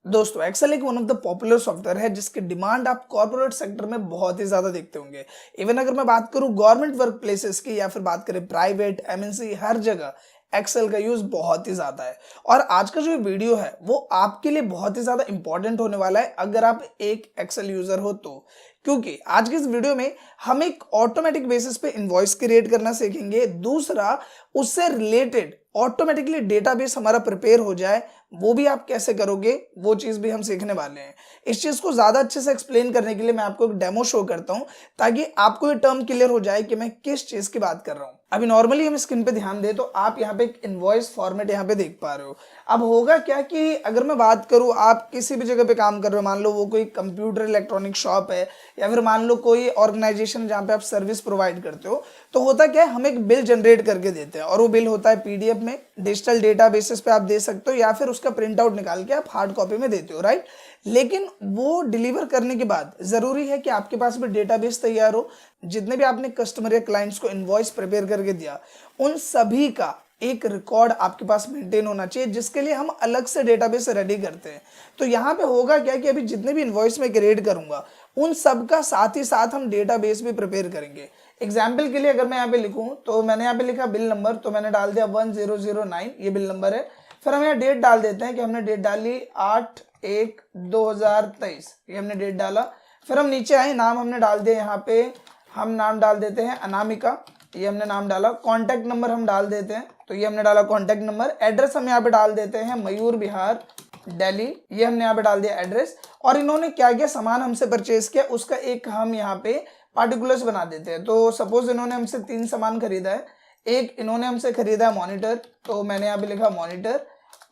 दोस्तों एक्सेल एक one of the popular software है जिसकी डिमांड आप कॉर्पोरेट सेक्टर में बहुत ही ज्यादा देखते होंगे। इवन अगर मैं बात करूं गवर्नमेंट वर्क प्लेसेस की या फिर बात करें प्राइवेट एमएनसी, हर जगह एक्सेल का यूज बहुत ही ज्यादा है। और आज का जो वीडियो है वो आपके लिए बहुत ही ज्यादा इंपॉर्टेंट होने वाला है अगर आप एक एक्सेल यूजर हो तो, क्योंकि आज के इस वीडियो में हम एक ऑटोमेटिक बेसिस पे इनवॉइस क्रिएट करना सीखेंगे। दूसरा, उससे रिलेटेड ऑटोमेटिकली डेटाबेस हमारा प्रिपेयर हो जाए, वो भी आप कैसे करोगे वो चीज भी हम सीखने वाले हैं। इस चीज को ज्यादा अच्छे से एक्सप्लेन करने के लिए मैं आपको एक डेमो शो करता हूं ताकि आपको ये टर्म क्लियर हो जाए कि मैं किस चीज की बात कर रहा हूं। अभी नॉर्मली हम स्क्रीन पे ध्यान दें तो आप यहाँ पे एक इनवॉइस फॉर्मेट यहाँ पे देख पा रहे हो। अब होगा क्या कि अगर मैं बात करूं, आप किसी भी जगह पे काम कर रहे हो, मान लो वो कोई कंप्यूटर इलेक्ट्रॉनिक शॉप है या फिर मान लो कोई ऑर्गेनाइजेशन जहाँ पे आप सर्विस प्रोवाइड करते हो, तो होता क्या है, हम एक बिल जनरेट करके देते हैं और वो बिल होता है पीडीएफ में, डिजिटल डेटा बेसिस पे आप दे सकते हो या फिर उसका प्रिंट आउट निकाल के आप हार्ड कॉपी में देते हो, राइट। लेकिन वो डिलीवर करने के बाद जरूरी है कि आपके पास भी डेटाबेस तैयार हो। जितने भी आपने कस्टमर या क्लाइंट्स को इनवॉइस प्रिपेयर करके दिया उन सभी का एक रिकॉर्ड आपके पास मेंटेन होना चाहिए, जिसके लिए हम अलग से डेटाबेस रेडी करते हैं। तो यहाँ पे होगा क्या कि अभी जितने भी इनवॉइस मैं क्रिएट करूंगा उन सब का साथ ही साथ हम डेटाबेस भी प्रिपेयर करेंगे। एग्जाम्पल के लिए अगर मैं यहाँ पे लिखूं तो मैंने यहाँ पे लिखा बिल नंबर, तो मैंने डाल दिया 1009, ये बिल नंबर है। फिर हम यहाँ डेट डाल देते हैं कि हमने डेट डाली 8/1/2023, ये हमने डेट डाला। फिर हम नीचे आए, नाम हमने डाल दिया, यहाँ पे हम नाम डाल देते हैं अनामिका, ये हमने नाम डाला। कॉन्टैक्ट नंबर हम डाल देते हैं, तो ये हमने डाला कॉन्टैक्ट नंबर। एड्रेस हम यहाँ पे डाल देते हैं मयूर विहार दिल्ली, ये हमने यहाँ पे डाल दिया एड्रेस। और इन्होंने क्या किया, सामान हमसे परचेज किया उसका एक हम यहाँ पे पार्टिकुलर्स बना देते हैं। तो सपोज इन्होंने हमसे 3 सामान खरीदा है, एक इन्होंने हमसे खरीदा है मॉनिटर, तो मैंने यहाँ पे लिखा मॉनिटर,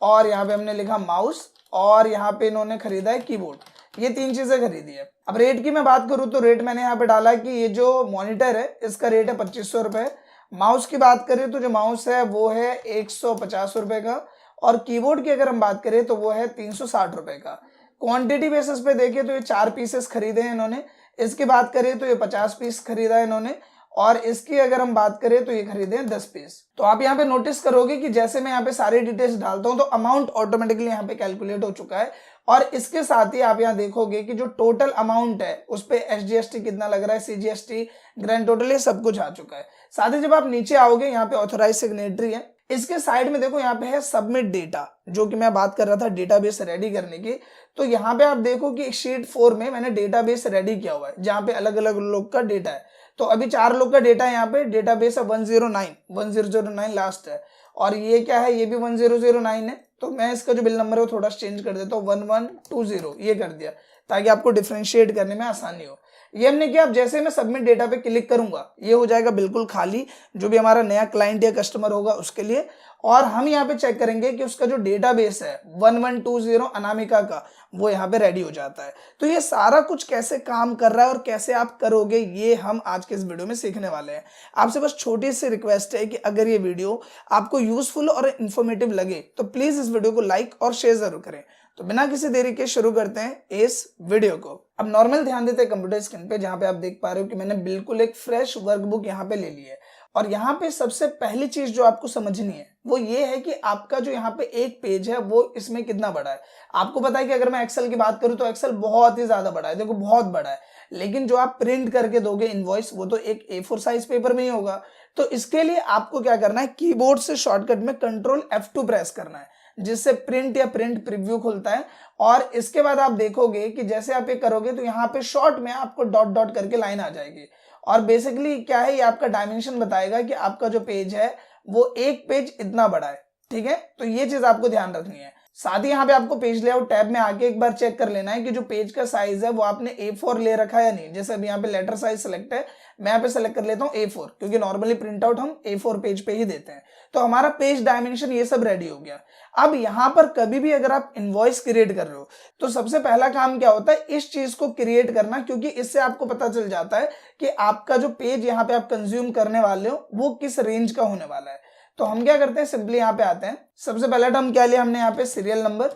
और यहाँ पे हमने लिखा माउस, और यहाँ पे इन्होंने खरीदा है कीबोर्ड। ये 3 चीजें खरीदी है। अब रेट की मैं बात करूँ तो रेट मैंने यहाँ पे डाला कि ये जो मॉनिटर है इसका रेट है 2500 रुपए। माउस की बात करें तो जो माउस है वो है 150 रुपए का, और कीबोर्ड की अगर हम बात करें तो वो है 360 रुपए का। क्वांटिटी बेसिस पे देखें तो ये 4 पीसेस खरीदे हैं इन्होंने। इसकी बात करें तो ये 50 पीस खरीदा है इन्होंने, और इसकी अगर हम बात करें तो ये खरीदे हैं 10 पीस। तो आप यहाँ पे नोटिस करोगे कि जैसे मैं यहाँ पे सारी डिटेल्स डालता हूँ तो अमाउंट ऑटोमेटिकली यहाँ पे कैलकुलेट हो चुका है। और इसके साथ ही आप यहाँ देखोगे कि जो टोटल अमाउंट है उस पे एसजीएसटी कितना लग रहा है, सीजीएसटी, ग्रैंड टोटल, ये सब कुछ आ चुका है। साथ ही जब आप नीचे आओगे यहाँ पे ऑथोराइज सिग्नेटरी है, इसके साइड में देखो यहाँ पे है सबमिट डेटा, जो कि मैं बात कर रहा था डेटाबेस रेडी करने की। तो यहाँ पे आप देखो कि शीट 4 में मैंने डेटाबेस रेडी किया हुआ है जहाँ पे अलग अलग लोग का डेटा है। तो अभी 4 लोग का डेटा है, यहाँ पे डेटाबेस है 1009 लास्ट है, और ये क्या है, ये भी 1009 है। तो मैं इसका जो बिल नंबर है वो थोड़ा चेंज कर देता हूँ, 1120 ये कर दिया ताकि आपको डिफरेंशिएट करने में आसानी हो। ये हमने किया। अब जैसे मैं सबमिट डेटा पे क्लिक करूंगा ये हो जाएगा बिल्कुल खाली, जो भी हमारा नया क्लाइंट या कस्टमर होगा उसके लिए। और हम यहाँ पे चेक करेंगे कि उसका जो डेटाबेस है 1120 अनामिका का, वो यहाँ पे रेडी हो जाता है। तो ये सारा कुछ कैसे काम कर रहा है और कैसे आप करोगे ये हम आज के इस वीडियो में सीखने वाले हैं। आपसे बस छोटी सी रिक्वेस्ट है कि अगर ये वीडियो आपको यूजफुल और इंफॉर्मेटिव लगे तो प्लीज इस वीडियो को लाइक और शेयर जरूर करें। तो बिना किसी देरी के शुरू करते हैं इस वीडियो को। अब नॉर्मल ध्यान देते हैं कंप्यूटर स्क्रीन पे, जहां पे आप देख पा रहे हो कि मैंने बिल्कुल एक फ्रेश वर्कबुक यहाँ पे ले ली है। और यहाँ पे सबसे पहली चीज जो आपको समझनी है वो ये है कि आपका जो यहाँ पे एक पेज है वो इसमें कितना बड़ा है। आपको पता है कि अगर मैं एक्सेल की बात करूं तो एक्सेल बहुत ही ज्यादा बड़ा है, देखो बहुत बड़ा है। लेकिन जो आप प्रिंट करके दोगे इनवॉइस वो तो एक A4 साइज पेपर में ही होगा। तो इसके लिए आपको क्या करना है, कीबोर्ड से शॉर्टकट में Ctrl F2 प्रेस करना है, जिससे प्रिंट या प्रिंट प्रीव्यू खुलता है। और इसके बाद आप देखोगे कि जैसे आप ये करोगे तो यहाँ पे शॉर्ट में आपको डॉट डॉट करके लाइन आ जाएगी। और बेसिकली क्या है, ये आपका डायमेंशन बताएगा कि आपका जो पेज है वो एक पेज इतना बड़ा है, ठीक है। तो ये चीज आपको ध्यान रखनी है। साथ ही यहाँ पे आपको पेज लेआउट टैब में आके एक बार चेक कर लेना है कि जो पेज का साइज है वो आपने A4 ले रखा है या नहीं। जैसे अभी यहाँ पे लेटर साइज सेलेक्ट है, मैं यहाँ पे सेलेक्ट कर लेता हूँ A4, क्योंकि नॉर्मली प्रिंट आउट हम A4 पेज पे ही देते हैं। तो हमारा पेज डायमेंशन ये सब रेडी हो गया। अब यहाँ पर कभी भी अगर आप इनवॉइस क्रिएट कर रहे हो तो सबसे पहला काम क्या होता है, इस चीज को क्रिएट करना, क्योंकि इससे आपको पता चल जाता है कि आपका जो पेज यहाँ पे आप कंज्यूम करने वाले हो वो किस रेंज का होने वाला है। तो हम क्या करते हैं, सिंपली यहाँ पे आते हैं। सबसे पहले तो हम क्या लिया, हमने यहाँ पे सीरियल नंबर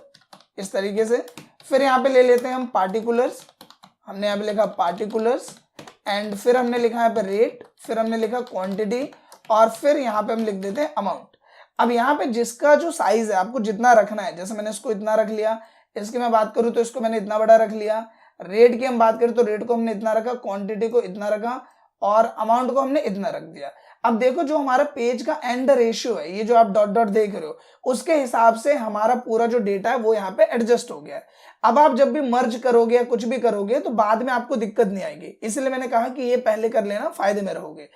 इस तरीके से। फिर यहाँ पे ले लेते हैं हम पार्टिकुलर्स, हमने यहाँ पे लिखा पार्टिकुलर्स, एंड फिर हमने लिखा यहाँ पे रेट, फिर हमने लिखा क्वांटिटी, और फिर यहाँ पे हम लिख देते हैं अमाउंट। अब यहाँ पे जिसका जो साइज है आपको जितना रखना है, जैसे मैंने इसको इतना रख लिया, इसकी मैं बात करूं तो इसको मैंने इतना बड़ा रख लिया। रेट की हम बात करें तो रेट को हमने इतना रखा, क्वांटिटी को इतना रखा और अमाउंट को हमने इतना रख दिया। अब देखो जो हमारा पेज का एंड रेशियो है, ये जो आप डॉट डॉट देख रहे हो, उसके हिसाब से हमारा पूरा जो डेटा है वो यहाँ पे एडजस्ट हो गया है। अब आप जब भी मर्ज करोगे या कुछ भी करोगे तो बाद में आपको दिक्कत नहीं आएगी, इसलिए मैंने कहा कि ये पहले कर लेना, फायदे में रहोगे।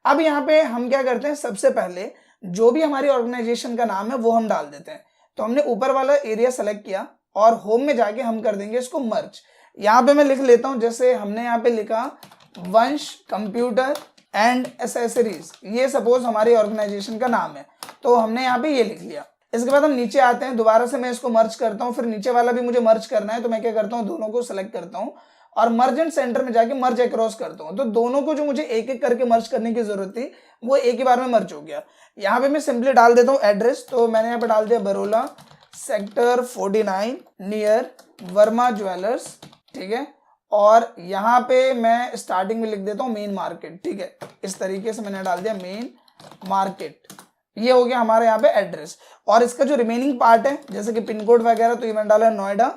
अब यहाँ पे हम क्या करते हैं, सबसे पहले जो भी हमारी ऑर्गेनाइजेशन का नाम है वो हम डाल देते हैं। तो हमने ऊपर वाला एरिया सेलेक्ट किया और होम में जाके हम कर देंगे इसको मर्ज। यहाँ पे मैं लिख लेता हूं, जैसे हमने यहाँ पे लिखा वंश कंप्यूटर एंड एसेसरीज, ये सपोज हमारी ऑर्गेनाइजेशन का नाम है, तो हमने यहाँ पे ये लिख लिया। इसके बाद हम नीचे आते हैं, दोबारा से मैं इसको मर्ज करता हूँ, फिर नीचे वाला भी मुझे मर्ज करना है, तो मैं क्या करता हूँ, दोनों को सिलेक्ट करता हूँ और मर्ज एंड सेंटर में जाके मर्ज अक्रॉस करता हूँ। तो दोनों को जो मुझे एक एक करके मर्ज करने की जरूरत थी वो एक ही बार में मर्ज हो गया। यहाँ पे मैं सिंपली डाल देता हूँ एड्रेस, तो मैंने यहाँ पे डाल दिया बरोला सेक्टर 49 नियर वर्मा ज्वेलर्स, ठीक है। और यहाँ पे मैं स्टार्टिंग में लिख देता हूँ मेन मार्केट, ठीक है। इस तरीके से मैंने डाल दिया मेन मार्केट, ये हो गया हमारे यहाँ पे एड्रेस। और इसका जो रिमेनिंग पार्ट है जैसे कि पिन कोड वगैरह, तो ये मैंने डाला नोएडा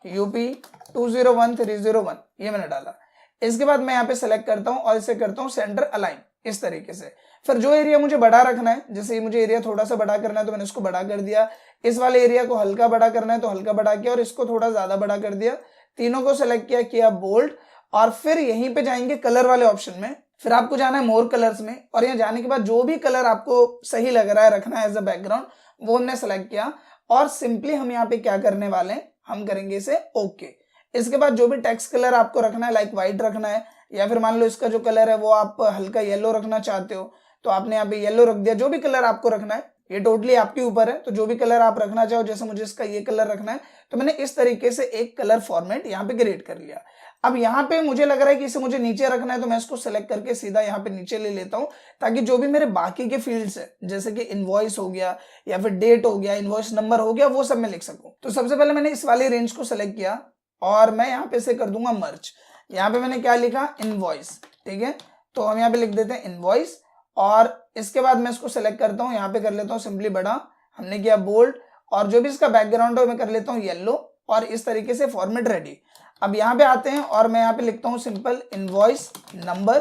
यूपी 201301, ये मैंने डाला। इसके बाद मैं यहाँ पे सेलेक्ट करता हूँ और इसे करता हूँ सेंटर अलाइन, इस तरीके से। फिर जो एरिया मुझे बड़ा रखना है, जैसे ये मुझे एरिया थोड़ा सा बड़ा करना है तो मैंने इसको बड़ा कर दिया, इस वाले एरिया को हल्का बड़ा करना है तो हल्का बड़ा किया और इसको थोड़ा ज्यादा बड़ा कर दिया। तीनों को सेलेक्ट किया बोल्ड, और फिर यहीं पे जाएंगे कलर वाले ऑप्शन में, फिर आपको जाना है मोर कलर्स में, और यहाँ जाने के बाद जो भी कलर आपको सही लग रहा है रखना है एज अ बैकग्राउंड वो हमने सेलेक्ट किया। और सिंपली हम यहाँ पे क्या करने वाले हैं, हम करेंगे इसे ओके। इसके बाद जो भी टेक्स्ट कलर आपको रखना है, लाइक व्हाइट रखना है, या फिर मान लो इसका जो कलर है वो आप हल्का येलो रखना चाहते हो तो आपने यहाँ पे येलो रख दिया। जो भी कलर आपको रखना है ये टोटली आपके ऊपर है, तो जो भी कलर आप रखना चाहो, जैसे मुझे इसका ये कलर रखना है तो मैंने इस तरीके से एक कलर फॉर्मेट यहाँ पे क्रिएट कर लिया। अब यहाँ पे मुझे लग रहा है कि इसे मुझे नीचे रखना है, तो मैं इसको सेलेक्ट करके सीधा यहाँ पे नीचे ले लेता हूँ, ताकि जो भी मेरे बाकी के फील्ड्स है जैसे कि इनवॉइस हो गया या फिर डेट हो गया, इनवॉइस नंबर हो गया, वो सब मैं लिख सकूँ। तो सबसे पहले मैंने इस वाली रेंज को सेलेक्ट किया और मैं यहाँ पे से कर दूंगा मर्ज। यहाँ पे मैंने क्या लिखा, इनवॉइस, ठीक है। तो हम यहाँ पे लिख देते हैं इनवॉइस, और इसके बाद मैं इसको सेलेक्ट करता हूँ, यहाँ पे कर लेता हूँ सिंपली बड़ा, हमने किया बोल्ड, और जो भी इसका बैकग्राउंड है मैं कर लेता हूँ येलो, और इस तरीके से फॉर्मेट रेडी। अब यहाँ पे आते हैं और मैं यहाँ पे लिखता हूँ सिंपल इनवॉइस नंबर,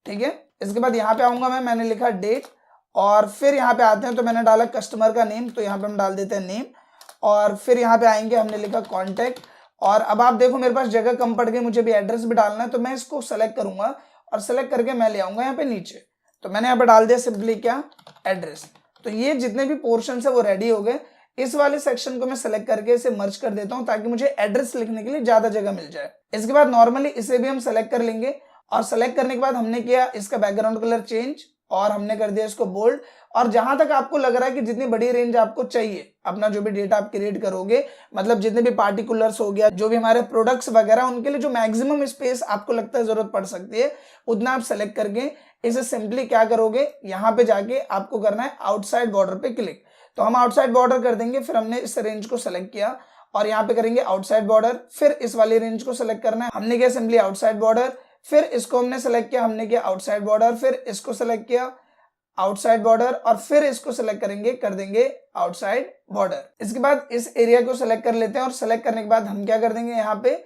ठीक है। इसके बाद यहाँ पे आऊंगा मैंने लिखा डेट, और फिर यहाँ पे आते हैं तो मैंने डाला कस्टमर का नेम, तो यहाँ पे हम डाल देते हैं नेम, और फिर यहाँ पे आएंगे हमने लिखा कॉन्टैक्ट। और अब आप देखो मेरे पास जगह कम पड़ गई, मुझे भी एड्रेस भी डालना है, तो मैं इसको सेलेक्ट करूंगा और सेलेक्ट करके मैं ले आऊंगा यहाँ पे नीचे। तो मैंने यहाँ पे डाल दिया सिंपली क्या, एड्रेस। तो ये जितने भी पोर्शन है वो रेडी हो गए। इस वाले सेक्शन को मैं सेलेक्ट करके इसे मर्ज कर देता हूं ताकि मुझे एड्रेस लिखने के लिए ज्यादा जगह मिल जाए। इसके बाद नॉर्मली इसे भी हम सेलेक्ट कर लेंगे, और सेलेक्ट करने के बाद हमने किया इसका बैकग्राउंड कलर चेंज और हमने कर दिया इसको बोल्ड। और जहां तक आपको लग रहा है कि जितनी बड़ी रेंज आपको चाहिए, अपना जो भी डेटा आप क्रिएट करोगे, मतलब जितने भी पार्टिकुलर्स हो गया, जो भी हमारे प्रोडक्ट्स वगैरह, उनके लिए जो मैक्सिमम स्पेस आपको लगता है जरूरत पड़ सकती है, उतना आप सेलेक्ट करके इसे सिंपली क्या करोगे, यहाँ पे जाके आपको करना है आउटसाइड बॉर्डर पे क्लिक। तो हम आउटसाइड बॉर्डर कर देंगे, फिर हमने इस रेंज को सेलेक्ट किया और यहाँ पे करेंगे आउटसाइड बॉर्डर, फिर इस वाली रेंज को सेलेक्ट करना है, हमने किया सिंपली आउटसाइड बॉर्डर, फिर इसको हमने सेलेक्ट किया, हमने किया आउटसाइड बॉर्डर, फिर इसको सेलेक्ट किया आउटसाइड बॉर्डर, और फिर इसको सेलेक्ट करेंगे, कर देंगे आउटसाइड बॉर्डर। इसके बाद इस एरिया को सेलेक्ट कर लेते हैं और सेलेक्ट करने के बाद हम क्या कर देंगे, यहाँ पे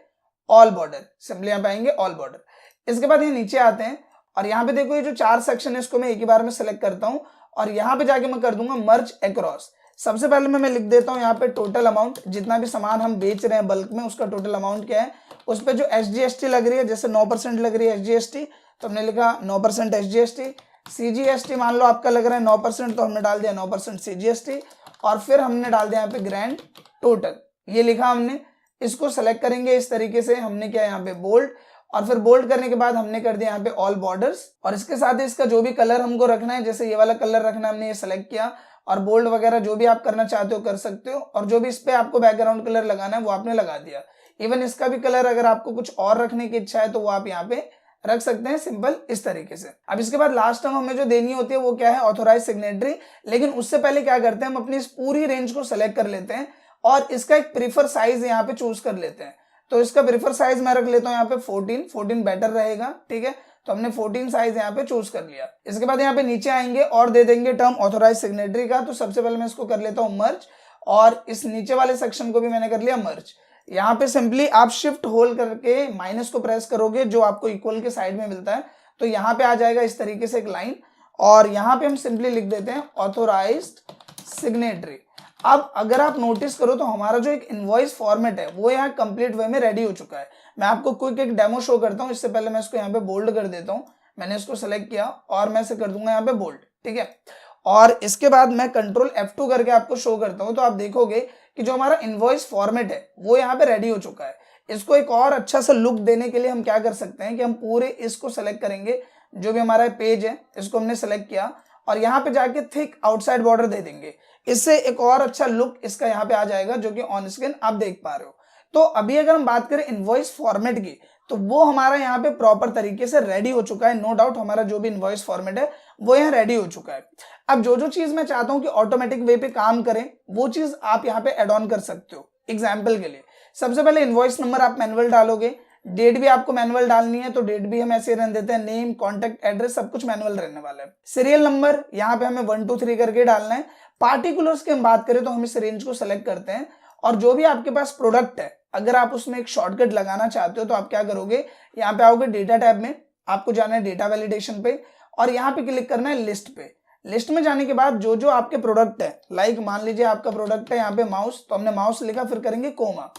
ऑल बॉर्डर, सिंपली यहाँ पे आएंगे ऑल बॉर्डर। इसके बाद ये नीचे आते हैं और यहाँ पे देखो ये जो 4 सेक्शन है इसको मैं एक ही बार में सेलेक्ट करता हूँ और यहाँ पे जाके मैं कर दूंगा मर्ज अक्रॉस। सबसे पहले मैं लिख देता हूँ यहाँ पे टोटल अमाउंट, जितना भी सामान हम बेच रहे हैं बल्क में उसका टोटल अमाउंट क्या है, उस पर जो SGST लग रही है, जैसे 9% लग रही है SGST, तो हमने लिखा 9% SGST। CGST मान लो आपका लग रहा है 9%, तो हमने डाल दिया 9% CGST, और फिर हमने डाल दिया यहाँ पे ग्रैंड टोटल, ये लिखा हमने। इसको सेलेक्ट करेंगे इस तरीके से, हमने किया यहाँ पे बोल्ड, और फिर बोल्ड करने के बाद हमने कर दिया यहाँ पे ऑल बॉर्डर्स, और इसके साथ ही इसका जो भी कलर हमको रखना है, जैसे ये वाला कलर रखना है, हमने ये सेलेक्ट किया, और बोल्ड वगैरह जो भी आप करना चाहते हो कर सकते हो, और जो भी इस पे आपको बैकग्राउंड कलर लगाना है वो आपने लगा दिया। इवन इसका भी कलर अगर आपको कुछ और रखने की इच्छा है तो वो आप यहाँ पे रख सकते हैं, सिंपल इस तरीके से। अब इसके बाद लास्ट टाइम हमें जो देनी होती है वो क्या है, ऑथोराइज सिग्नेटरी। लेकिन उससे पहले क्या करते हैं, हम अपनी इस पूरी रेंज को सेलेक्ट कर लेते हैं और इसका एक प्रीफर साइज यहाँ पे चूज कर लेते हैं। तो इसका प्रीफर साइज मैं रख लेता हूँ यहाँ पे 14 बेटर रहेगा, ठीक है। तो हमने 14 साइज यहाँ पे चूज कर लिया। इसके बाद यहाँ पे नीचे आएंगे और दे देंगे टर्म ऑथोराइज सिग्नेटरी का। तो सबसे पहले मैं इसको कर लेता हूँ मर्ज, और इस नीचे वाले सेक्शन को भी मैंने कर लिया मर्ज। यहाँ पे सिंपली आप शिफ्ट होल्ड करके माइनस को प्रेस करोगे जो आपको इक्वल के साइड में मिलता है, तो यहाँ पे आ जाएगा इस तरीके से एक लाइन, और यहाँ पे हम सिंपली लिख देते हैं ऑथोराइज्ड सिग्नेटरी। अब अगर आप नोटिस करो तो हमारा जो एक इनवॉइस फॉर्मेट है वो यहाँ कंप्लीट वे में रेडी हो चुका है। मैं आपको क्विक एक डेमो शो करता हूँ, इससे पहले मैं इसको यहाँ पे बोल्ड कर देता हूँ। मैंने इसको सेलेक्ट किया और मैं इसे कर दूंगा यहाँ पे बोल्ड, ठीक है। और इसके बाद मैं कंट्रोल F2 करके आपको शो करता हूँ, तो आप देखोगे कि जो हमारा इनवॉइस फॉर्मेट है वो यहाँ पे रेडी हो चुका है। इसको एक और अच्छा सा लुक देने के लिए हम क्या कर सकते हैं कि हम पूरे इसको सेलेक्ट करेंगे, जो भी हमारा पेज है इसको हमने सेलेक्ट किया और यहाँ पे जाके थिक आउटसाइड बॉर्डर दे देंगे। इससे एक और अच्छा लुक इसका यहाँ पे आ जाएगा, जो कि ऑन स्क्रीन आप देख पा रहे हो। तो अभी अगर हम बात करें इनवॉइस फॉर्मेट की, तो वो हमारा यहाँ पे प्रॉपर तरीके से रेडी हो चुका है। नो डाउट हमारा जो भी इनवॉइस फॉर्मेट है वो यहाँ रेडी हो चुका है। अब जो चीज मैं चाहता हूँ कि ऑटोमेटिक वे पे काम करें, वो चीज आप यहाँ पे एड ऑन कर सकते हो। एग्जाम्पल के लिए सबसे पहले इनवॉइस नंबर आप मैनुअल डालोगे, डेट भी आपको मैनुअल डालनी है, तो डेट भी हम ऐसे रहने देते हैं, नेम, कॉन्टैक्ट एड्रेस सब कुछ मैनुअल रहने वाला है। सीरियल नंबर यहाँ पे हमें 1 2 3 करके डालना है। पार्टिकुलर्स की हम बात करें तो हम इस रेंज को सेलेक्ट करते हैं, और जो भी आपके पास प्रोडक्ट है अगर आप उसमें एक शॉर्टकट लगाना चाहते हो तो आप क्या करोगे, यहाँ पे आओगे डेटा टैब में, आपको जाना है डेटा वैलिडेशन पे और यहाँ पे क्लिक करना है लिस्ट पे। लिस्ट में जाने के बाद जो जो आपके प्रोडक्ट है, लाइक मान लीजिए आपका प्रोडक्ट है यहाँ पे माउस, तो हमने माउस लिखा, फिर करेंगे कोमा।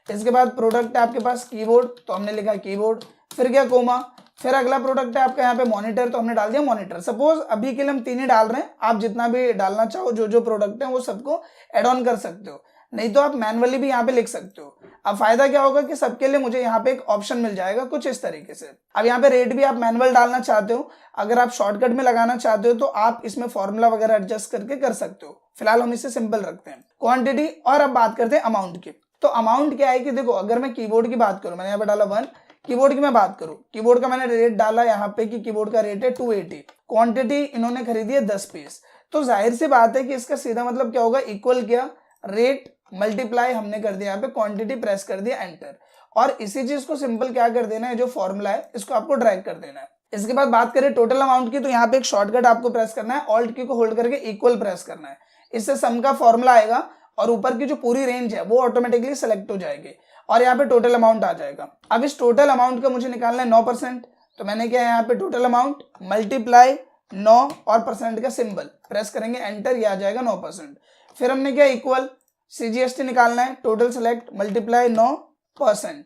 इसके बाद प्रोडक्ट है आपके पास कीबोर्ड, तो हमने लिखा कीबोर्ड, फिर क्या कोमा। फिर अगला प्रोडक्ट है आपका यहाँ पे मॉनिटर, तो हमने डाल दिया मॉनिटर। सपोज अभी के लिए हम 3 ही डाल रहे हैं, आप जितना भी डालना चाहो जो जो प्रोडक्ट है वो सबको एड ऑन कर सकते हो, नहीं तो आप मैनुअली भी यहाँ पे लिख सकते हो। अब फायदा क्या होगा कि सबके लिए मुझे यहाँ पे एक ऑप्शन मिल जाएगा कुछ इस तरीके से। अब यहाँ पे रेट भी आप मैनुअल डालना चाहते हो, अगर आप शॉर्टकट में लगाना चाहते हो तो आप इसमें फॉर्मूला वगैरह एडजस्ट करके कर सकते हो। फिलहाल हम इसे सिंपल रखते हैं। क्वांटिटी, और अब बात करते हैं अमाउंट की। तो अमाउंट क्या है कि देखो, अगर मैं कीबोर्ड की बात करूं, मैंने यहाँ पे डाला 1, कीबोर्ड की मैं बात करूं, कीबोर्ड का मैंने रेट डाला यहाँ पे कि कीबोर्ड का रेट है 280, क्वांटिटी इन्होंने खरीदी है 10 पीस, तो जाहिर सी बात है कि इसका सीधा मतलब क्या होगा, इक्वल किया रेट मल्टीप्लाई हमने कर दिया यहाँ पे क्वांटिटी, प्रेस कर दिया एंटर, और इसी चीज को सिंपल क्या कर देना है, जो फॉर्मूला है इसको आपको ड्रैग कर देना है। इसके बाद बात करें टोटल अमाउंट की, तो यहाँ पे एक शॉर्टकट आपको प्रेस करना है, ऑल्ट की को होल्ड करके इक्वल प्रेस करना है, इससे सम का फॉर्मूला आएगा और ऊपर की जो पूरी रेंज है वो ऑटोमेटिकली सेलेक्ट हो जाएगी और यहाँ पे टोटल अमाउंट आ जाएगा। अब इस टोटल अमाउंट का मुझे निकालना है 9%, तो मैंने क्या है यहाँ पे टोटल अमाउंट मल्टीप्लाई 9 और परसेंट का सिंबल प्रेस करेंगे एंटर, ये आ जाएगा 9%। फिर हमने क्या इक्वल CGST निकालना है, टोटल सेलेक्ट मल्टीप्लाई 9%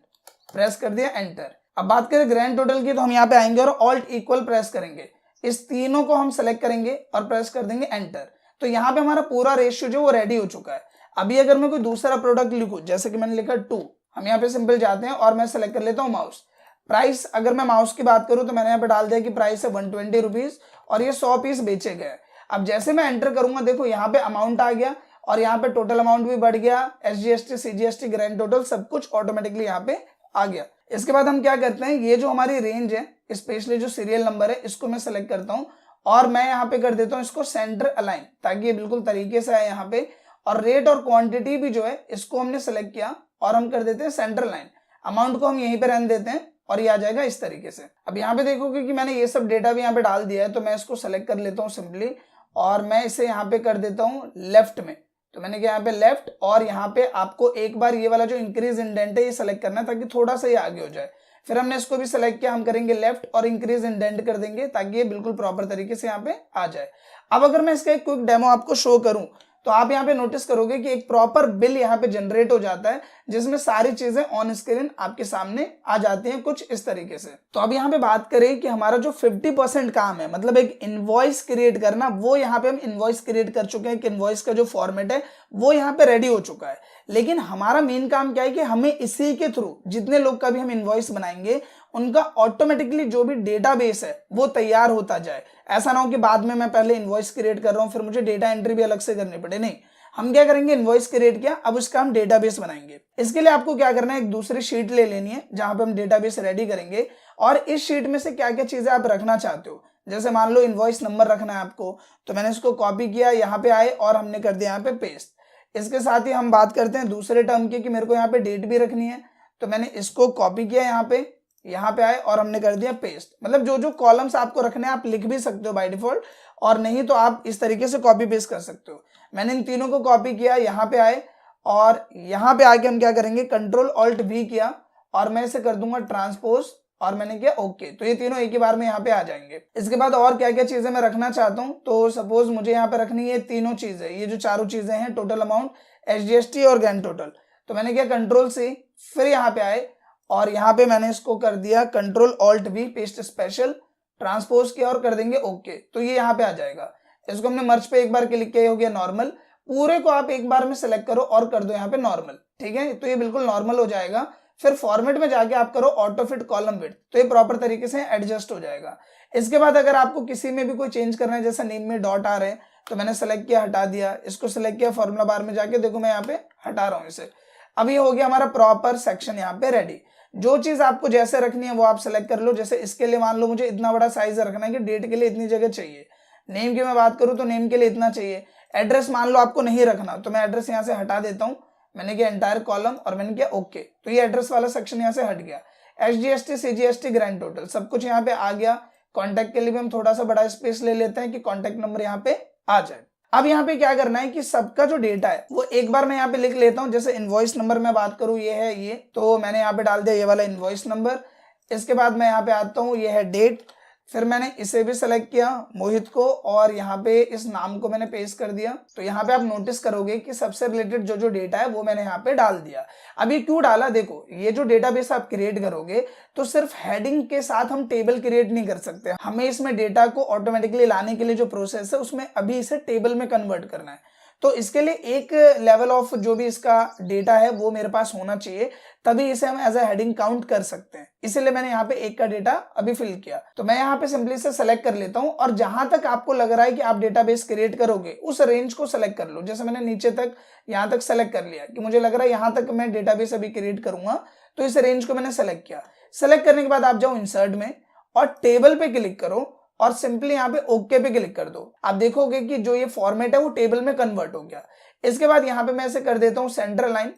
प्रेस कर दिया एंटर। अब बात करें ग्रैंड टोटल की, तो हम यहाँ पे आएंगे और ऑल्ट इक्वल प्रेस करेंगे, इस तीनों को हम सेलेक्ट करेंगे और प्रेस कर देंगे एंटर। तो यहाँ पे हमारा पूरा रेशियो जो वो रेडी हो चुका है। अभी अगर मैं कोई दूसरा प्रोडक्ट लिखूं, जैसे कि मैंने लिखा 2, हम यहाँ पे सिंपल जाते हैं और मैं सेलेक्ट कर लेता हूँ माउस। प्राइस, अगर मैं माउस की बात करूं तो मैंने यहाँ पे डाल दिया कि प्राइस है 120 रुपीज और ये 100 पीस बेचे गए। अब जैसे मैं एंटर करूंगा, देखो यहाँ पे अमाउंट आ गया और यहाँ पे टोटल अमाउंट भी बढ़ गया, SGST CGST ग्रैंड टोटल सब कुछ ऑटोमेटिकली यहाँ पे आ गया। इसके बाद हम क्या करते हैं, ये जो हमारी रेंज है, स्पेशली जो सीरियल नंबर है, इसको मैं सेलेक्ट करता हूँ और मैं यहाँ पे कर देता हूँ इसको सेंटर अलाइन, ताकि ये बिल्कुल तरीके से आए यहाँ पे। और रेट और क्वांटिटी भी जो है इसको हमने सेलेक्ट किया और हम कर देते हैं सेंटर लाइन, अमाउंट को हम यहीं पे रहने देते हैं और ये आ जाएगा इस तरीके से। अब यहाँ पे देखोगे कि मैंने ये सब डेटा भी यहाँ पे डाल दिया है, तो मैं इसको सेलेक्ट कर लेता हूँ सिंपली और मैं इसे यहाँ पे कर देता हूँ लेफ्ट में। तो मैंने क्या यहाँ पे लेफ्ट, और यहाँ पे आपको एक बार ये वाला जो इंक्रीज इंडेंट है ये सेलेक्ट करना है ताकि थोड़ा सा ये आगे हो जाए। फिर हमने इसको भी सेलेक्ट किया, हम करेंगे लेफ्ट और इंक्रीज इंडेंट कर देंगे ताकि ये बिल्कुल प्रॉपर तरीके से यहाँ पे आ जाए। अब अगर मैं इसका एक क्विक डेमो आपको शो करूं, तो आप यहाँ पे नोटिस करोगे कि एक प्रॉपर बिल यहाँ पे जनरेट हो जाता है, जिसमें सारी चीजें ऑन स्क्रीन आपके सामने आ जाती हैं कुछ इस तरीके से। तो अब यहाँ पे बात करें कि हमारा जो 50% काम है, मतलब एक इनवॉइस क्रिएट करना, वो यहाँ पे हम इनवॉइस क्रिएट कर चुके हैं कि इनवॉइस का जो फॉर्मेट है वो यहाँ पे रेडी हो चुका है। लेकिन हमारा मेन काम क्या है कि हमें इसी के थ्रू जितने लोग का भी हम इनवॉइस बनाएंगे, उनका ऑटोमेटिकली जो भी डेटाबेस है वो तैयार होता जाए। ऐसा ना हो कि बाद में मैं पहले इनवॉइस क्रिएट कर रहा हूं फिर मुझे डेटा एंट्री भी अलग से करनी पड़े। नहीं, हम क्या करेंगे, इनवॉइस क्रिएट किया, अब उसका हम डेटाबेस बनाएंगे। इसके लिए आपको क्या करना है, एक दूसरी शीट ले लेनी है जहां पे हम डेटाबेस रेडी करेंगे और इस शीट में से क्या क्या चीजें आप रखना चाहते हो। जैसे मान लो इनवॉइस नंबर रखना है आपको, तो मैंने इसको कॉपी किया, यहाँ पे आए और हमने कर दिया यहाँ पे पेस्ट। इसके साथ ही हम बात करते हैं दूसरे टर्म की कि मेरे को यहाँ पे डेट भी रखनी है, तो मैंने इसको कॉपी किया, यहाँ पे आए और हमने कर दिया पेस्ट। मतलब जो जो कॉलम्स आपको रखने हैं आप लिख भी सकते हो बाय डिफॉल्ट, और नहीं तो आप इस तरीके से कॉपी पेस्ट कर सकते हो। मैंने इन तीनों को कॉपी किया, यहाँ पे आए और यहाँ पे आके हम क्या करेंगे, कंट्रोल ऑल्ट वी किया और मैं इसे कर दूंगा ट्रांसपोज और मैंने किया ओके। तो ये तीनों एक ही बार में यहाँ पे आ जाएंगे। इसके बाद और क्या क्या चीजें मैं रखना चाहता हूँ, तो सपोज मुझे यहाँ पे रखनी है तीनों चीजें, ये जो चारों चीजें हैं, टोटल अमाउंट, एसजीएसटी और ग्रैंड टोटल। तो मैंने किया कंट्रोल सी, फिर यहाँ पे आए और यहाँ पे मैंने इसको कर दिया control alt we, paste special, transpose किया और कर देंगे ओके। तो ये यहाँ पे आ जाएगा। इसको हमने मर्ज पे एक बार क्लिक किया, हो गया नॉर्मल। पूरे को आप एक बार में सेलेक्ट करो और कर दो यहाँ पे नॉर्मल, ठीक है। तो ये बिल्कुल नॉर्मल हो जाएगा। फिर फॉर्मेट में जाके आप करो ऑटो फिट कॉलम विड्थ, तो ये प्रॉपर तरीके से एडजस्ट हो जाएगा। इसके बाद अगर आपको किसी में भी कोई चेंज करना है, जैसे नेम में डॉट आ रहे हैं, तो मैंने सेलेक्ट किया, हटा दिया, इसको सेलेक्ट किया, फॉर्मूला बार में जाके देखो मैं यहाँ पे हटा रहा हूँ इसे। अब ये हो गया हमारा प्रॉपर सेक्शन यहाँ पे रेडी। जो चीज आपको जैसे रखनी है वो आप सेलेक्ट कर लो। जैसे इसके लिए मान लो मुझे इतना बड़ा साइज रखना है कि डेट के लिए इतनी जगह चाहिए, नेम की मैं बात करूं तो नेम के लिए इतना चाहिए, एड्रेस मान लो आपको नहीं रखना तो मैं एड्रेस यहाँ से हटा देता हूं, मैंने किया एंटायर कॉलम और मैंने किया ओके। तो ये एड्रेस वाला सेक्शन यहाँ से हट गया। एसजीएसटी, सीजीएसटी, ग्रैंड टोटल सब कुछ यहाँ पे आ गया। कॉन्टैक्ट के लिए भी हम थोड़ा सा बड़ा स्पेस ले लेते हैं कि कॉन्टैक्ट नंबर यहाँ पे आ जाए। अब यहाँ पे क्या करना है कि सबका जो डेटा है वो एक बार मैं यहाँ पे लिख लेता हूँ। जैसे इनवॉइस नंबर मैं बात करूँ, ये है ये, तो मैंने यहाँ पे डाल दिया ये वाला इनवॉइस नंबर। इसके बाद मैं यहाँ पे आता हूँ, ये है डेट, फिर मैंने इसे भी सेलेक्ट किया मोहित को और यहाँ पे इस नाम को मैंने पेस्ट कर दिया। तो यहाँ पे आप नोटिस करोगे कि सबसे रिलेटेड जो जो डेटा है वो मैंने यहाँ पे डाल दिया। अब ये क्यों डाला, देखो ये जो डेटाबेस आप क्रिएट करोगे तो सिर्फ हेडिंग के साथ हम टेबल क्रिएट नहीं कर सकते, हमें इसमें डेटा को ऑटोमेटिकली लाने के लिए जो प्रोसेस है उसमें अभी इसे टेबल में कन्वर्ट करना है। तो इसके लिए एक लेवल ऑफ जो भी इसका डेटा है वो मेरे पास होना चाहिए, तभी इसे हम एज अ हेडिंग काउंट कर सकते हैं। इसीलिए मैंने यहाँ पे एक का डेटा अभी फिल किया। तो मैं यहाँ पे सिंपली से सेलेक्ट कर लेता हूँ और जहां तक आपको लग रहा है कि आप डेटाबेस क्रिएट करोगे उस रेंज को सेलेक्ट कर लो। जैसे मैंने नीचे तक यहाँ तक सेलेक्ट कर लिया कि मुझे लग रहा है यहाँ तक मैं डेटाबेस अभी क्रिएट करूंगा, तो इस रेंज को मैंने सेलेक्ट किया। सेलेक्ट करने के बाद आप जाओ इंसर्ट में और टेबल पे क्लिक करो और सिंपली यहाँ पे ओके पे क्लिक कर दो। आप देखोगे कि जो ये फॉर्मेट है वो टेबल में कन्वर्ट हो गया। इसके बाद यहाँ पे मैं ऐसे कर देता हूँ सेंटर लाइन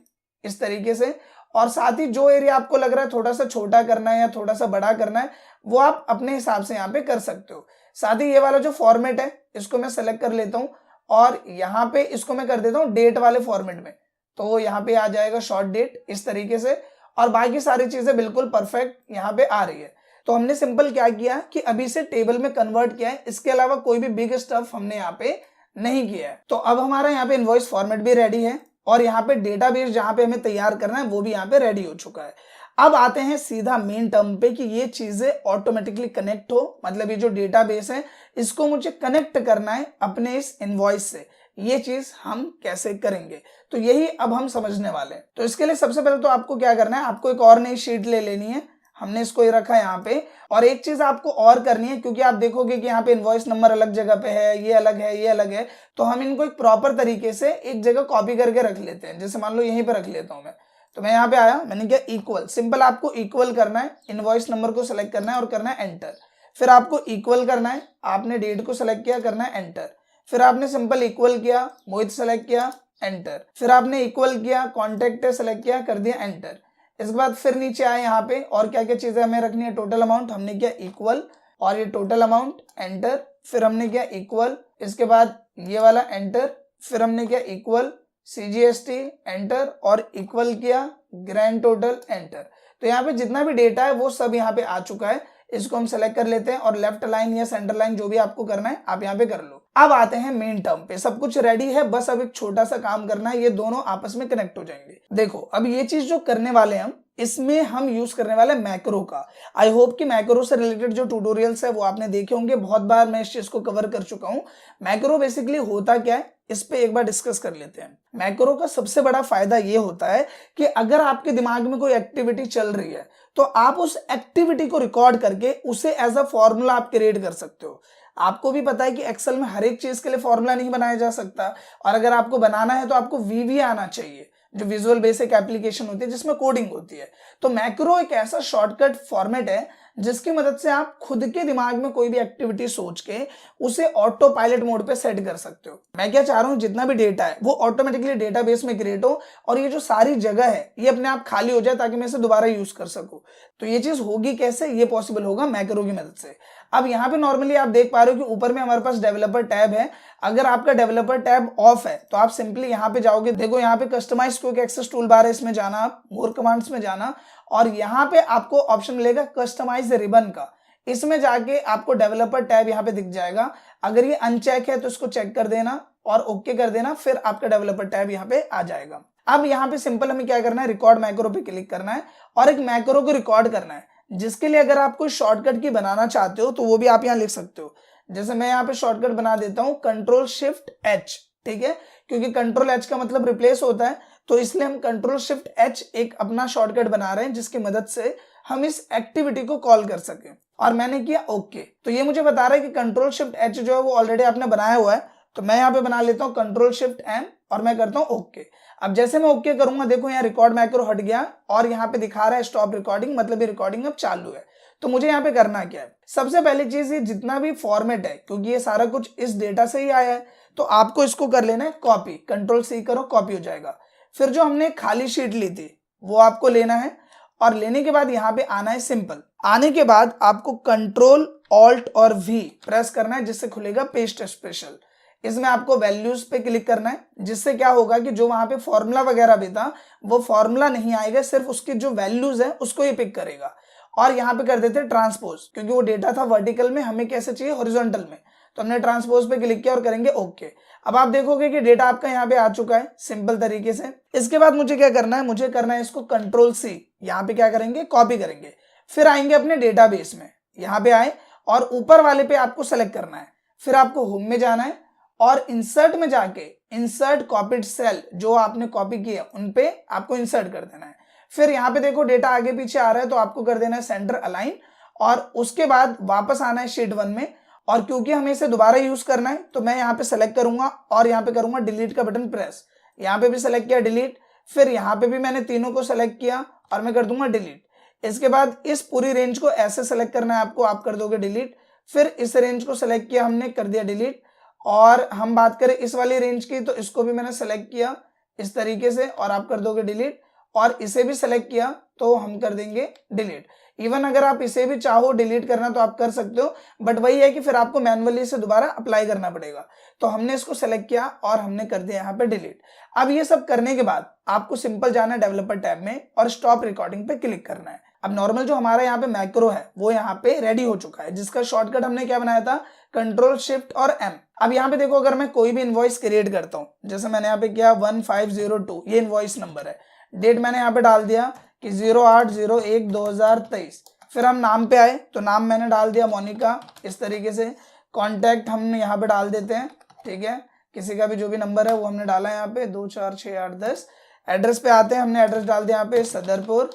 इस तरीके से, और साथ ही जो एरिया आपको लग रहा है थोड़ा सा छोटा करना है या थोड़ा सा बड़ा करना है वो आप अपने हिसाब से यहाँ पे कर सकते हो। साथ ही ये वाला जो फॉर्मेट है इसको मैं सेलेक्ट कर लेता हूँ और यहाँ पे इसको मैं कर देता हूँ डेट वाले फॉर्मेट में, तो यहाँ पे आ जाएगा शॉर्ट डेट इस तरीके से, और बाकी सारी चीजें बिल्कुल परफेक्ट यहाँ पे आ रही है। तो हमने सिंपल क्या किया कि अभी से टेबल में कन्वर्ट किया है, इसके अलावा कोई भी बिग स्टफ हमने यहाँ पे नहीं किया है। तो अब हमारा यहाँ पे इनवॉइस फॉर्मेट भी रेडी है और यहाँ पे डेटाबेस जहाँ पे हमें तैयार करना है वो भी यहाँ पे रेडी हो चुका है। अब आते हैं सीधा मेन टर्म पे कि ये चीजें ऑटोमेटिकली कनेक्ट हो, मतलब ये जो डेटाबेस है इसको मुझे कनेक्ट करना है अपने इस इनवॉइस से। ये चीज हम कैसे करेंगे, तो यही अब हम समझने वाले हैं। तो इसके लिए सबसे पहले तो आपको क्या करना है, आपको एक और नई शीट ले लेनी है। हमने इसको ये रखा है यहाँ पे, और एक चीज आपको और करनी है, क्योंकि आप देखोगे कि यहाँ पे इनवॉइस नंबर अलग जगह पे है, ये अलग है, ये अलग है, तो हम इनको एक प्रॉपर तरीके से एक जगह कॉपी करके रख लेते हैं। जैसे मान लो यहीं पे रख लेता हूं मैं, तो मैं यहाँ पे आया, मैंने किया इक्वल, सिंपल आपको इक्वल करना है, इनवॉइस नंबर को सिलेक्ट करना है और करना है एंटर। फिर आपको इक्वल करना है, आपने डेट को सिलेक्ट किया, करना है एंटर। फिर आपने सिंपल इक्वल किया, मोहित सेलेक्ट किया, एंटर। फिर आपने इक्वल किया, कॉन्टेक्ट सेलेक्ट किया, कर दिया एंटर। इसके बाद फिर नीचे आए यहाँ पे और क्या क्या चीजें हमें रखनी है, टोटल अमाउंट हमने किया इक्वल और ये टोटल अमाउंट एंटर। फिर हमने किया इक्वल, इसके बाद ये वाला एंटर। फिर हमने किया इक्वल सीजीएसटी एंटर और इक्वल किया ग्रैंड टोटल एंटर। तो यहाँ पे जितना भी डेटा है वो सब यहाँ पे आ चुका है। इसको हम सेलेक्ट कर लेते हैं और लेफ्ट लाइन या सेंटर लाइन जो भी आपको करना है आप यहाँ पे कर लो। अब आते हैं मेन टर्म पे, सब कुछ रेडी है, बस अब एक छोटा सा काम करना है, ये दोनों आपस में कनेक्ट हो जाएंगे। देखो अब ये चीज जो करने वाले हम, इसमें हम यूज करने वाले मैक्रो का। आई होप कि मैक्रो से रिलेटेड जो ट्यूटोरियल्स है वो आपने देखे होंगे, बहुत बार मैं इस चीज को कवर कर चुका हूं। मैक्रो बेसिकली होता क्या है इस पे एक बार डिस्कस कर लेते हैं। मैक्रो का सबसे बड़ा फायदा ये होता है कि अगर आपके दिमाग में कोई एक्टिविटी चल रही है तो आप उस एक्टिविटी को रिकॉर्ड करके उसे एज अ फॉर्मूला आप क्रिएट कर सकते हो। आपको भी पता है कि एक्सेल में हर एक चीज के लिए फॉर्मूला नहीं बनाया जा सकता, और अगर आपको बनाना है तो आपको वीवी आना चाहिए, जो विजुअल बेसिक एप्लीकेशन होती है जिसमें कोडिंग होती है। तो मैक्रो एक ऐसा शॉर्टकट फॉर्मेट है जिसकी मदद से आप खुद के दिमाग में कोई भी एक्टिविटी सोच के उसे ऑटो पायलट मोड पे सेट कर सकते हो। मैं क्या चाह रहा हूँ, जितना भी डेटा है वो ऑटोमेटिकली डेटाबेस में क्रिएट हो और ये जो सारी जगह है ये अपने आप खाली हो जाए ताकि मैं इसे दोबारा यूज कर सकूं। तो ये चीज होगी कैसे, ये पॉसिबल होगा मैक्रो की मदद से। अब यहाँ पे नॉर्मली आप देख पा रहे हो कि ऊपर में हमारे पास डेवलपर टैब है। अगर आपका डेवलपर टैब ऑफ है तो आप सिंपली यहाँ पे जाओगे, देखो यहाँ पे customise quick access toolbar है, इसमें जाना, आप मोर कमांड्स में जाना और यहाँ पे आपको ऑप्शन मिलेगा कस्टमाइज रिबन का। इसमें जाके आपको डेवलपर टैब यहाँ पे दिख जाएगा। अगर ये अनचेक है तो इसको चेक कर देना और ओके कर देना, फिर आपका डेवलपर टैब यहाँ पे आ जाएगा। अब यहाँ पे सिंपल हमें क्या करना है, रिकॉर्ड मैक्रो पे क्लिक करना है और एक मैक्रो को रिकॉर्ड करना है, जिसके लिए अगर आप कोई शॉर्टकट की बनाना चाहते हो तो वो भी आप यहाँ लिख सकते हो। जैसे मैं यहाँ पे शॉर्टकट बना देता हूँ Ctrl+Shift+H, ठीक है, क्योंकि Ctrl+H का मतलब रिप्लेस होता है, तो इसलिए हम Ctrl+Shift+H एक अपना शॉर्टकट बना रहे हैं जिसकी मदद से हम इस एक्टिविटी को कॉल कर सके। और मैंने किया ओके, तो ये मुझे बता रहा है कि Ctrl+Shift+H जो है वो ऑलरेडी आपने बनाया हुआ है, तो मैं यहाँ पे बना लेता हूँ Ctrl+Shift+M और मैं करता हूँ ओके। अब जैसे मैं ओके करूंगा, देखो यहाँ रिकॉर्ड मैक्रो हट गया और यहाँ पे दिखा रहा है स्टॉप रिकॉर्डिंग, मतलब ये रिकॉर्डिंग अब चालू है। तो मुझे यहाँ पे करना क्या है, सबसे पहली चीज ये जितना भी फॉर्मेट है, क्योंकि ये सारा कुछ इस डेटा से ही आया है, तो आपको इसको कर लेना है कॉपी। Ctrl+C करो, कॉपी हो जाएगा। फिर जो हमने खाली शीट ली थी वो आपको लेना है और लेने के बाद यहाँ पे आना है सिंपल। आने के बाद आपको Ctrl+Alt+V प्रेस करना है, जिससे खुलेगा पेस्ट स्पेशल। इसमें आपको वैल्यूज पे क्लिक करना है, जिससे क्या होगा कि जो वहां पे फॉर्मूला वगैरह भी था वो फॉर्मूला नहीं आएगा, सिर्फ उसकी जो वैल्यूज है उसको ये पिक करेगा। और यहाँ पे कर देते हैं ट्रांसपोज, क्योंकि वो डेटा था वर्टिकल में, हमें कैसे चाहिए हॉरिजॉन्टल में, तो हमने ट्रांसपोज पे क्लिक किया और करेंगे ओके। अब आप देखोगे कि डेटा आपका यहाँ पे आ चुका है सिंपल तरीके से। इसके बाद मुझे क्या करना है, मुझे करना है इसको Ctrl+C, यहाँ पे क्या करेंगे, कॉपी करेंगे। फिर आएंगे अपने डेटाबेस में, यहाँ पे आए और ऊपर वाले पे आपको सेलेक्ट करना है। फिर आपको होम में जाना है और इंसर्ट में जाके इंसर्ट कॉपीड सेल जो आपने कॉपी किया उन पे आपको इंसर्ट कर देना है। फिर यहाँ पे देखो डेटा आगे पीछे आ रहा है, तो आपको कर देना है सेंटर अलाइन और उसके बाद वापस आना है शीट 1 में। और क्योंकि हमें इसे दोबारा यूज करना है तो मैं यहाँ पे सेलेक्ट करूंगा और यहाँ पे करूंगा डिलीट का बटन प्रेस। यहाँ पे भी सेलेक्ट किया डिलीट, फिर यहाँ पे भी मैंने तीनों को सेलेक्ट किया और मैं कर दूंगा डिलीट। इसके बाद इस पूरी रेंज को ऐसे सेलेक्ट करना है आपको, आप कर दोगे डिलीट। फिर इस रेंज को सेलेक्ट किया हमने, कर दिया डिलीट। और हम बात करें इस वाली रेंज की, तो इसको भी मैंने सेलेक्ट किया इस तरीके से और आप कर दोगे डिलीट। और इसे भी सेलेक्ट किया तो हम कर देंगे डिलीट। इवन अगर आप इसे भी चाहो डिलीट करना तो आप कर सकते हो, बट वही है कि फिर आपको मैनुअली इसे दोबारा अप्लाई करना पड़ेगा। तो हमने इसको सेलेक्ट किया और हमने कर दिया यहाँ पे डिलीट। अब ये सब करने के बाद आपको सिंपल जाना है डेवलपर टैब में और स्टॉप रिकॉर्डिंग पे क्लिक करना है। अब नॉर्मल जो हमारा यहाँ पे मैक्रो है वो यहाँ पे रेडी हो चुका है, जिसका शॉर्टकट हमने क्या बनाया था, Ctrl+Shift और M। अब यहाँ पे देखो, अगर मैं कोई भी इनवॉइस क्रिएट करता हूँ, जैसे मैंने यहाँ पे किया 1502, ये इनवॉइस नंबर है। डेट मैंने यहाँ पे डाल दिया कि 08/01/2023। फिर हम नाम पे आए तो नाम मैंने डाल दिया मोनिका, इस तरीके से। कॉन्टैक्ट हम यहाँ पे डाल देते हैं, ठीक है, किसी का भी जो भी नंबर है वो हमने डाला है यहाँ पे 246810। एड्रेस पे आते हैं, हमने एड्रेस डाल दिया यहाँ पे सदरपुर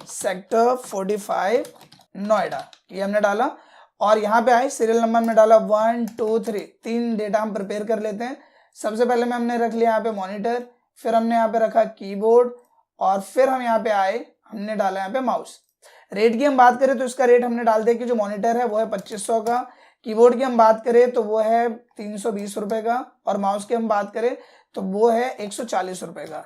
सेक्टर 45 नोएडा, ये हमने डाला। और यहाँ पे आए सीरियल नंबर में डाला 1 2 3, 3 डेटा हम प्रिपेयर कर लेते हैं। सबसे पहले में हमने रख लिया यहाँ पे मॉनिटर, फिर हमने यहाँ पे रखा कीबोर्ड और फिर हम यहाँ पे आए, हमने डाला यहाँ पे माउस। रेट की हम बात करें तो इसका रेट हमने डाल दिया कि जो मॉनिटर है वो है 2500 का। कीबोर्ड की हम बात करें तो वो है 320 रुपए का और माउस की हम बात करें तो वो है 140 रुपए का।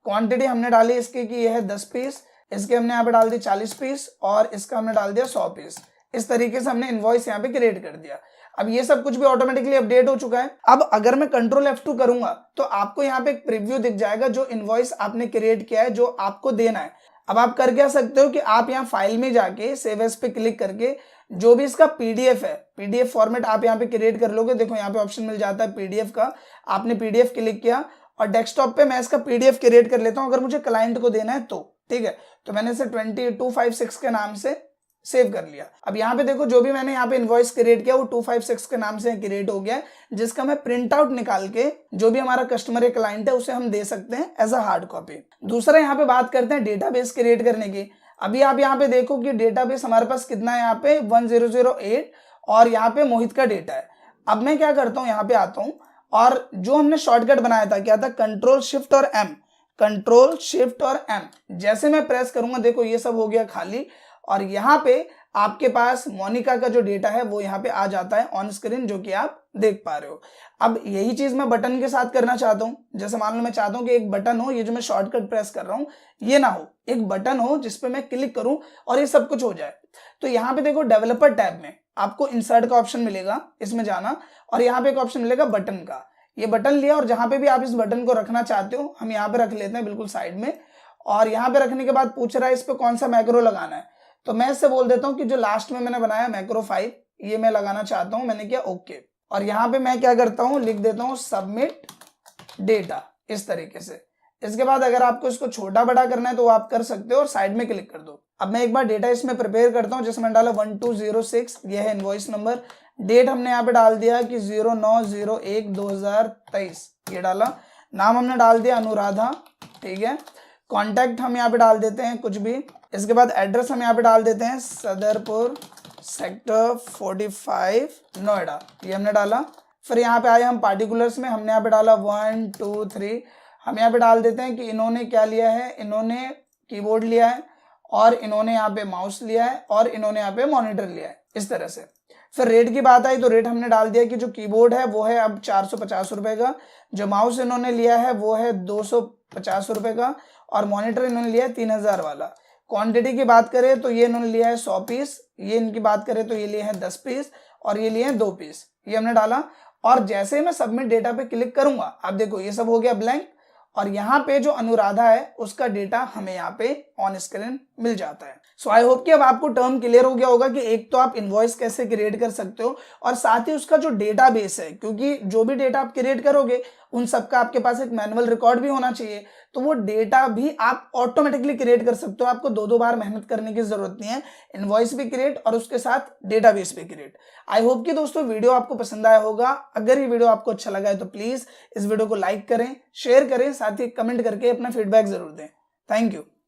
क्वांटिटी हमने डाली इसकी कि ये है 10 पीस, इसके हमने यहाँ पे डाल दी 40 पीस और इसका हमने डाल दिया 100 पीस। इस तरीके से हमने इनवॉइस यहाँ पे क्रिएट कर दिया। अब ये सब कुछ भी ऑटोमेटिकली अपडेट हो चुका है। अब अगर मैं Ctrl+F2 करूंगा तो आपको यहाँ पे एक प्रीव्यू दिख जाएगा जो इनवॉइस आपने क्रिएट किया है, जो आपको देना है। अब आप कर क्या सकते हो कि आप यहाँ फाइल में जाके सेव एज पे क्लिक करके जो भी इसका पीडीएफ है, पीडीएफ फॉर्मेट आप यहाँ पे क्रिएट कर लोगे। देखो यहाँ पे ऑप्शन मिल जाता है पीडीएफ का, आपने पीडीएफ क्लिक किया और डेस्कटॉप पे मैं इसका पीडीएफ क्रिएट कर लेता हूँ अगर मुझे क्लाइंट को देना है तो, ठीक है। तो मैंने इसे 2256 के नाम से सेव कर लिया। अब यहाँ पे देखो जो भी मैंने यहाँ पे इनवॉइस क्रिएट किया वो 256 के नाम से क्रिएट हो गया है, जिसका मैं प्रिंट आउट निकाल के जो भी हमारा कस्टमर या क्लाइंट है उसे हम दे सकते हैं एज अ हार्ड कॉपी। दूसरा यहाँ पे बात करते हैं डेटाबेस क्रिएट करने की। अभी आप यहाँ पे देखो कि डेटाबेस हमारे पास कितना है, यहाँ पे 1008 और यहाँ पे मोहित का डेटा है। अब मैं क्या करता हूँ, यहाँ पे आता हूँ और जो हमने शॉर्टकट बनाया था क्या था, Ctrl+Shift और M, Ctrl+Shift और M। जैसे मैं प्रेस करूंगा देखो ये सब हो गया खाली और यहाँ पे आपके पास मोनिका का जो डेटा है वो यहाँ पे आ जाता है ऑन स्क्रीन, जो कि आप देख पा रहे हो। अब यही चीज मैं बटन के साथ करना चाहता हूँ। जैसे मान लो मैं चाहता हूँ कि एक बटन हो, ये जो मैं शॉर्टकट प्रेस कर रहा हूँ ये ना हो, एक बटन हो जिसपे मैं क्लिक करूं और ये सब कुछ हो जाए। तो यहाँ पे देखो डेवलपर टैब में आपको इंसर्ट का ऑप्शन मिलेगा, इसमें जाना और यहाँ पे एक ऑप्शन मिलेगा बटन का। ये बटन लिया और जहां पे भी आप इस बटन को रखना चाहते हो हम यहाँ पे रख लेते हैं बिल्कुल साइड में। और यहाँ पे रखने के बाद पूछ रहा है इस पे कौन सा मैक्रो लगाना है, तो मैं इससे बोल देता हूँ कि जो लास्ट में मैंने बनाया मैक्रो 5 ये मैं लगाना चाहता हूँ। मैंने किया ओके, और यहाँ पे मैं क्या करता हूँ लिख देता हूँ सबमिट डेटा इस तरीके से। इसके बाद अगर आपको इसको छोटा बड़ा करना है तो आप कर सकते हो और साइड में क्लिक कर दो। अब मैं एक बार डेटा इसमें प्रिपेयर करता हूँ। जैसे मैंने डाला 1206, ये है इनवॉइस नंबर। डेट हमने यहाँ पे डाल दिया कि 09/01/2023 ये डाला। नाम हमने डाल दिया अनुराधा, ठीक है। कॉन्टैक्ट हम यहाँ पे डाल देते हैं कुछ भी। इसके बाद एड्रेस हम यहाँ पे डाल देते हैं सदरपुर सेक्टर 45 नोएडा, ये हमने डाला। फिर यहाँ पे आए हम पार्टिकुलर्स में, हमने यहाँ पे डाला 1 2 3। हम यहाँ पे डाल देते हैं कि इन्होंने क्या लिया है, इन्होंने कीबोर्ड लिया है और इन्होंने यहाँ पे माउस लिया है और इन्होंने यहाँ पे मॉनिटर लिया है, इस तरह से। फिर रेट की बात आई तो रेट हमने डाल दिया कि जो कीबोर्ड है वो है अब 450 रुपए का, जो माउस इन्होंने लिया है वो है 250 रुपए का और मॉनिटर इन्होंने लिया है 3000 वाला। क्वांटिटी की बात करें तो ये इन्होंने लिया है 100 पीस, ये इनकी बात करें तो ये लिए हैं 10 पीस और ये लिए हैं 2 पीस, ये हमने डाला। और जैसे ही मैं सबमिट डेटा पे क्लिक करूंगा आप देखो ये सब हो गया ब्लैंक और यहाँ पे जो अनुराधा है उसका डेटा हमें यहाँ पे ऑन स्क्रीन मिल जाता है। सो आई होप कि अब आपको टर्म क्लियर हो गया होगा कि एक तो आप इनवॉइस कैसे क्रिएट कर सकते हो और साथ ही उसका जो डेटाबेस है, क्योंकि जो भी डेटा आप क्रिएट करोगे उन सबका आपके पास एक मैनुअल रिकॉर्ड भी होना चाहिए, तो वो डेटा भी आप ऑटोमेटिकली क्रिएट कर सकते हो। आपको दो बार मेहनत करने की जरूरत नहीं है, इनवॉइस भी क्रिएट और उसके साथ डेटाबेस भी क्रिएट। आई होप कि दोस्तों वीडियो आपको पसंद आया होगा। अगर ये वीडियो आपको अच्छा लगा है तो प्लीज इस वीडियो को लाइक करें, शेयर करें, साथ ही कमेंट करके अपना फीडबैक जरूर दें। Thank you.